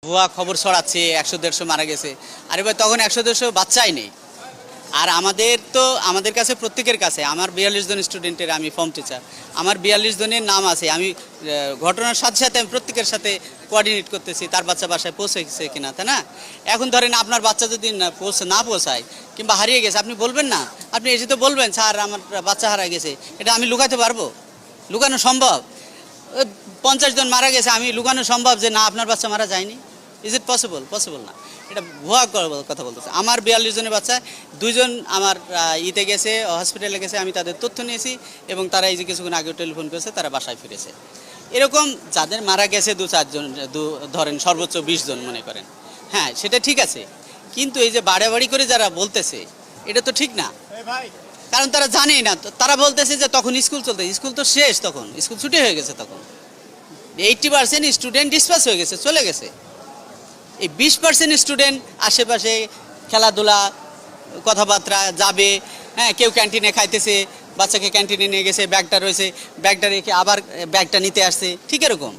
ভুয়া খবর ছড়াচ্ছে 100-150 মারা গেছে। আরে ভাই তখন 100-150 বাচ্চাই নেই। আর আমাদের কাছে প্রত্যেকের কাছে আমার 42 জন স্টুডেন্টের আমি ফর্ম টিচার, আমার 42 জনের নাম আছে। আমি ঘটনার সাথে সাথে আমি প্রত্যেকের সাথে কোঅর্ডিনেট করতেছি তার বাচ্চা বাসায় পৌঁছেছে কিনা, তাই না? এখন ধরেন আপনার বাচ্চা যদি না পৌঁছায় কিংবা হারিয়ে গেছে, আপনি বলবেন না? আপনি এসে তো বলবেন স্যার আমার বাচ্চা হারিয়ে গেছে। এটা আমি লুকাতে পারবো? লুকানো সম্ভব? 50 জন মারা গেছে, আমি লুকানো সম্ভব যে না আপনার বাচ্চা মারা যায়নি? Is it possible? পসিবল না। এটা ভুয়া কথা বলতেছে। আমার 42 জনের বাচ্চা 2 জন আমার ইতে গেছে, হসপিটালে গেছে, আমি তাদের তথ্য নিয়েছি এবং তারা এই যে কিছুক্ষণ আগে টেলিফোন করেছে, তারা বাসায় ফিরেছে। এরকম যাদের মারা গেছে 2-4 জন, ধরেন সর্বোচ্চ 20 জন মনে করেন, হ্যাঁ সেটা ঠিক আছে, কিন্তু এই যে বাড়াবাড়ি করে যারা বলতেছে এটা তো ঠিক না। কারণ তারা জানেই না, তারা বলতেছে যে তখন স্কুল চলতে, স্কুল তো শেষ, তখন স্কুল ছুটি হয়ে গেছে, তখন 80% স্টুডেন্ট ডিসপাস হয়ে গেছে, চলে গেছে। এই 20% স্টুডেন্ট আশেপাশে খেলাধুলা কথাবার্তা যাবে, হ্যাঁ কেউ ক্যান্টিনে খাইতেছে, বাচ্চাকে ক্যান্টিনে নিয়ে গেছে, ব্যাগটা রয়েছে, ব্যাগটা রেখে আবার ব্যাগটা নিতে আসছে, ঠিক এরকম।